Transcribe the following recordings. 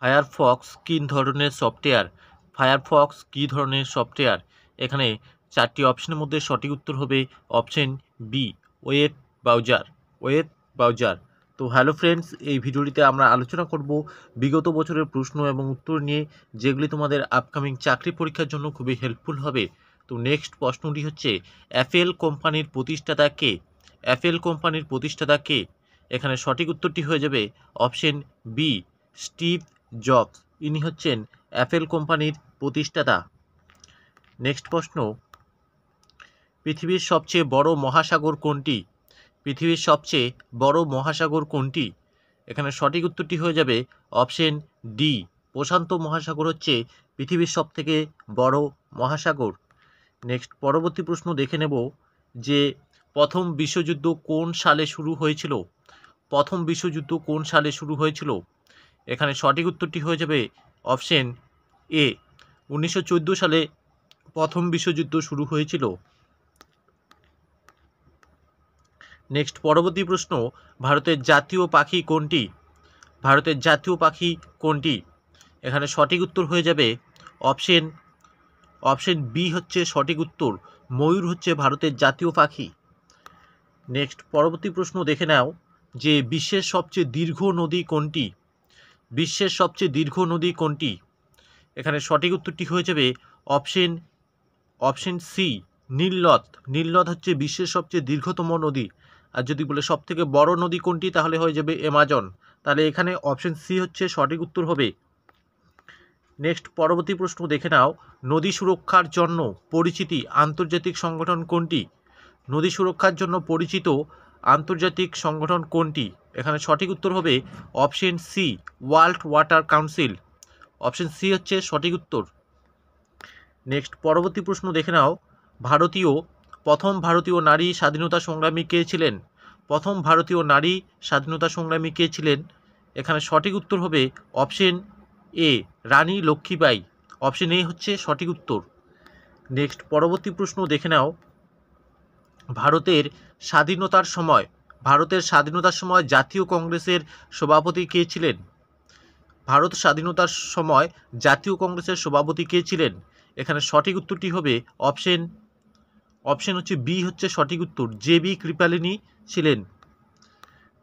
Firefox কী ধরনের software? Firefox কী ধরনের software? এখানে 4টি অপশনের মধ্যে সঠিক উত্তর হবে option B, web browser. Web browser. তো হ্যালো ফ্রেন্ডস, এই ভিডিওটিতে আমরা আলোচনা করব বিগত বছরের প্রশ্ন এবং উত্তর নিয়ে, যেগুলি তোমাদের আপকামিং চাকরি পরীক্ষার জন্য খুবই হেল্পফুল হবে। তো নেক্সট প্রশ্নটি হচ্ছে, অ্যাপেল কোম্পানির প্রতিষ্ঠাতা কে? অ্যাপেল কোম্পানির প্রতিষ্ঠাতা কে? এখানে সঠিক উত্তরটি হয়ে যাবে অপশন বি, স্টিভ জবস। ইনি হচ্ছেন অ্যাপেল কোম্পানির প্রতিষ্ঠাতা। নেক্সট প্রশ্ন, পৃথিবীর সবচেয়ে বড় মহাসাগর কোনটি? পৃথিবীর সবচেয়ে বড় মহাসাগর কোনটি? এখানে সঠিক উত্তরটি হয়ে যাবে অপশন ডি, প্রশান্ত মহাসাগর হচ্ছে পৃথিবীর সবথেকে বড় মহাসাগর। নেক্সট পরবর্তী প্রশ্ন দেখে নেব যে প্রথম বিশ্বযুদ্ধ কোন সালে শুরু হয়েছিল? প্রথম বিশ্বযুদ্ধ কোন সালে শুরু হয়েছিল? এখানে সঠিক উত্তরটি হয়ে যাবে অপশন এ, 1914 সালে প্রথম বিশ্বযুদ্ধ শুরু হয়েছিল। নেক্সট পরবর্তী প্রশ্ন, ভারতের জাতীয় পাখি কোনটি? ভারতের জাতীয় পাখি কোনটি? এখানে সঠিক উত্তর হয়ে যাবে অপশন বি হচ্ছে সঠিক উত্তর, ময়ূর হচ্ছে ভারতের জাতীয় পাখি। নেক্সট পরবর্তী প্রশ্ন দেখে নাও যে বিশ্বের সবচেয়ে দীর্ঘ নদী কোনটি? বিশ্বের সবচেয়ে দীর্ঘ নদী কোনটি? এখানে সঠিক উত্তরটি হয়ে যাবে অপশন সি, নীল নদ। নীল নদ হচ্ছে বিশ্বের সবচেয়ে দীর্ঘতম নদী। আর যদি বলে সবথেকে বড় নদী কোনটি, তাহলে হয়ে যাবে অ্যামাজন। তাহলে এখানে অপশন সি হচ্ছে সঠিক উত্তর হবে। নেক্সট পরবর্তী প্রশ্ন দেখে নাও, নদী সুরক্ষার জন্য পরিচিতি আন্তর্জাতিক সংগঠন কোনটি? নদী সুরক্ষার জন্য পরিচিত আন্তর্জাতিক সংগঠন কোনটি? এখানে সঠিক উত্তর হবে option C, world water council. Option C হচ্ছে সঠিক উত্তর। নেক্সট পরবর্তী প্রশ্ন দেখে নাও, প্রথম ভারতীয় নারী স্বাধীনতা সংগ্রামী কে ছিলেন? প্রথম ভারতীয় নারী স্বাধীনতা সংগ্রামী কে ছিলেন? এখানে সঠিক উত্তর হবে option A, Rani Lakshmibai. Option A হচ্ছে সঠিক উত্তর। নেক্সট পরবর্তী প্রশ্ন দেখে নাও, ভারতের স্বাধীনতার সময় জাতীয় কংগ্রেসের সভাপতি কে ছিলেন? ভারত স্বাধীনতার সময় জাতীয় কংগ্রেসের সভাপতি কে ছিলেন? এখানে সঠিক উত্তরটি হবে অপশন হচ্ছে বি হচ্ছে সঠিক উত্তর, জে.বি. কৃপালিনী ছিলেন।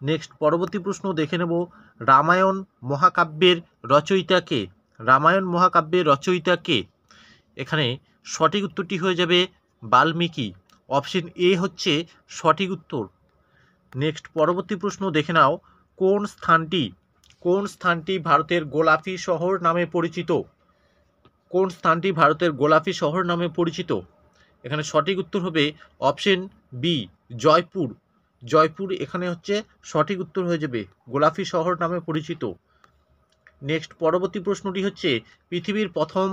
নেক্সট পরবর্তী প্রশ্ন দেখে নেব, রামায়ণ মহাকাব্যের রচয়িতা কে? রামায়ণ মহাকাব্যের রচয়িতা কে? এখানে সঠিক উত্তরটি হয়ে যাবে বাল্মীকি। অপশন এ হচ্ছে সঠিক উত্তর। নেক্সট পরবর্তী প্রশ্ন দেখে নাও, কোন স্থানটি ভারতের গোলাপি শহর নামে পরিচিত? কোন স্থানটি ভারতের গোলাপি শহর নামে পরিচিত? এখানে সঠিক উত্তর হবে অপশন বি, জয়পুর। জয়পুর এখানে হচ্ছে সঠিক উত্তর হয়ে যাবে, গোলাপি শহর নামে পরিচিত। নেক্সট পরবর্তী প্রশ্নটি হচ্ছে, পৃথিবীর প্রথম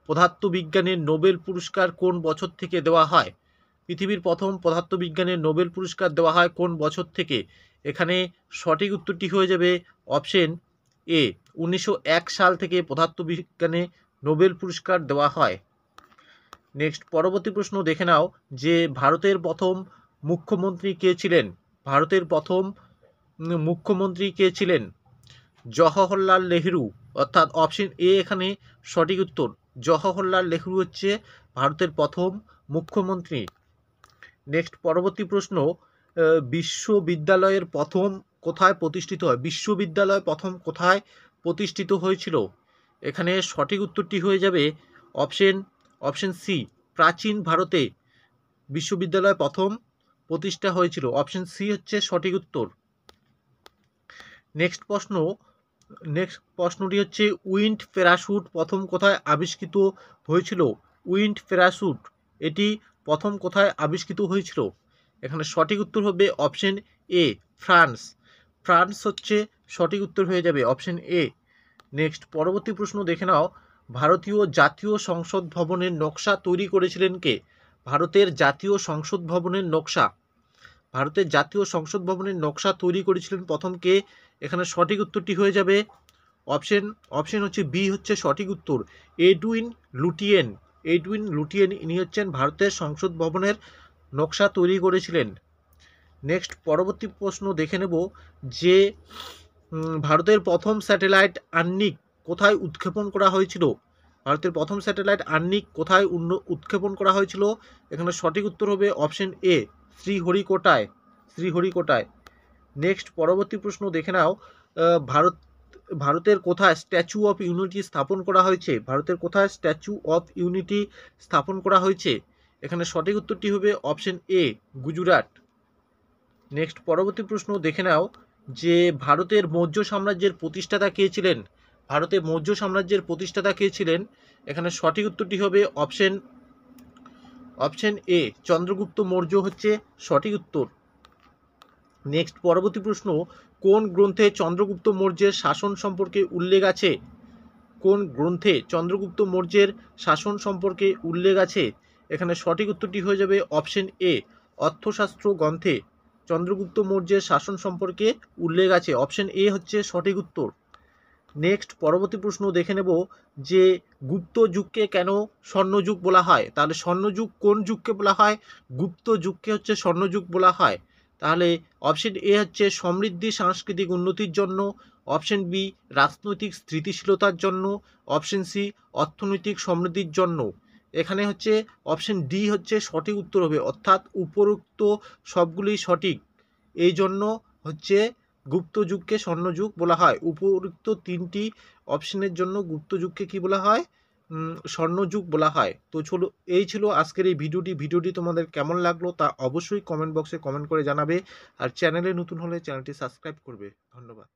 পদার্থবিজ্ঞানের নোবেল পুরস্কার কোন বছর থেকে দেওয়া হয়? পৃথিবীর প্রথম পদার্থবিজ্ঞানের নোবেল পুরস্কার দেওয়া হয় কোন বছর থেকে? এখানে সঠিক উত্তরটি হয়ে যাবে অপশন এ, 1901 সাল থেকে পদার্থবিজ্ঞানে নোবেল পুরস্কার দেওয়া হয়। নেক্সট পরবর্তী প্রশ্ন দেখে নাও যে ভারতের প্রথম মুখ্যমন্ত্রী কে ছিলেন? ভারতের প্রথম মুখ্যমন্ত্রী কে ছিলেন? জওহরলাল নেহেরু। অর্থাৎ অপশন এ এখানে সঠিক উত্তর, জওহরলাল নেহেরু হচ্ছে ভারতের প্রথম মুখ্যমন্ত্রী। নেক্সট পরবর্তী প্রশ্ন, বিশ্ববিদ্যালয়ের প্রথম কোথায় প্রতিষ্ঠিত হয়? বিশ্ববিদ্যালয় প্রথম কোথায় প্রতিষ্ঠিত হয়েছিল? এখানে সঠিক উত্তরটি হয়ে যাবে অপশন সি, প্রাচীন ভারতে বিশ্ববিদ্যালয় প্রথম প্রতিষ্ঠা হয়েছিল। অপশন সি হচ্ছে সঠিক উত্তর। নেক্সট প্রশ্নটি হচ্ছে, উইন্ড প্যারাশুট প্রথম কোথায় আবিষ্কৃত হয়েছিল? উইন্ড প্যারাশুট এটি প্রথম কোথায় আবিষ্কৃত হয়েছিল? এখানে সঠিক উত্তর হবে অপশন এ, ফ্রান্স। ফ্রান্স হচ্ছে সঠিক উত্তর হয়ে যাবে অপশন এ। নেক্সট পরবর্তী প্রশ্ন দেখে নাও, ভারতীয় জাতীয় সংসদ ভবনের নকশা তৈরি করেছিলেন কে? ভারতের জাতীয় সংসদ ভবনের নকশা তৈরি করেছিলেন প্রথম কে? এখানে সঠিক উত্তরটি হয়ে যাবে অপশন হচ্ছে বি হচ্ছে সঠিক উত্তর, এডুইন লুটিয়েন। ইনি হচ্ছেন ভারতের সংসদ ভবনের নকশা তৈরি করেছিলেন। নেক্সট পরবর্তী প্রশ্ন দেখে নেব যে ভারতের প্রথম স্যাটেলাইট কোথায় উৎক্ষেপণ করা হয়েছিল? ভারতের প্রথম স্যাটেলাইট আর্নিক কোথায় উৎক্ষেপণ করা হয়েছিল? এখানে সঠিক উত্তর হবে অপশন এ, শ্রীহরিকোটায়। শ্রীহরিকোটায়। নেক্সট পরবর্তী প্রশ্ন দেখে নাও, ভারতের কোথায় স্ট্যাচু অফ ইউনিটি স্থাপন করা হয়েছে? ভারতের কোথায় স্ট্যাচু অফ ইউনিটি স্থাপন করা হয়েছে? এখানে সঠিক উত্তরটি হবে অপশন এ, গুজরাট। নেক্সট পরবর্তী প্রশ্ন দেখে নাও যে ভারতের মৌর্য সাম্রাজ্যের প্রতিষ্ঠাতা কে ছিলেন? ভারতের মৌর্য সাম্রাজ্যের প্রতিষ্ঠাতা কে ছিলেন? এখানে সঠিক উত্তরটি হবে অপশন এ, চন্দ্রগুপ্ত মৌর্য হচ্ছে সঠিক উত্তর। নেক্সট পরবর্তী প্রশ্ন, কোন গ্রন্থে চন্দ্রগুপ্ত মৌর্যের শাসন সম্পর্কে উল্লেখ আছে? কোন গ্রন্থে চন্দ্রগুপ্ত মৌর্যের শাসন সম্পর্কে উল্লেখ আছে? এখানে সঠিক উত্তরটি হয়ে যাবে অপশন এ, অর্থশাস্ত্র গ্রন্থে চন্দ্রগুপ্ত মৌর্যের শাসন সম্পর্কে উল্লেখ আছে। অপশন এ হচ্ছে সঠিক উত্তর। নেক্সট পরবর্তী প্রশ্ন দেখে নেব যে গুপ্ত যুগকে কেন স্বর্ণযুগ বলা হয়? তাহলে স্বর্ণযুগ কোন যুগকে বলা হয়? গুপ্ত যুগকে হচ্ছে স্বর্ণযুগ বলা হয়। তাহলে অপশন এ হচ্ছে সমৃদ্ধি সাংস্কৃতিক উন্নতির জন্য, অপশন বি রাজনৈতিক স্থিতিশীলতার জন্য, অপশন সি অর্থনৈতিক সমৃদ্ধির জন্য। এখানে হচ্ছে অপশন ডি হচ্ছে সঠিক উত্তর হবে, অর্থাৎ উপরোক্ত সবগুলি সঠিক। এই জন্য হচ্ছে গুপ্ত যুগকে স্বর্ণযুগ বলা হয়। উপরোক্ত তিনটি অপশনের জন্য গুপ্ত যুগকে কি বলা হয়? স্বর্ণযুগ বলা হয়। তো চলো, এই ছিল আজকের এই ভিডিওটি তোমাদের কেমন লাগলো তা অবশ্যই কমেন্ট বক্সে কমেন্ট করে জানাবে। আর চ্যানেলে নতুন হলে চ্যানেলটি সাবস্ক্রাইব করবে। ধন্যবাদ।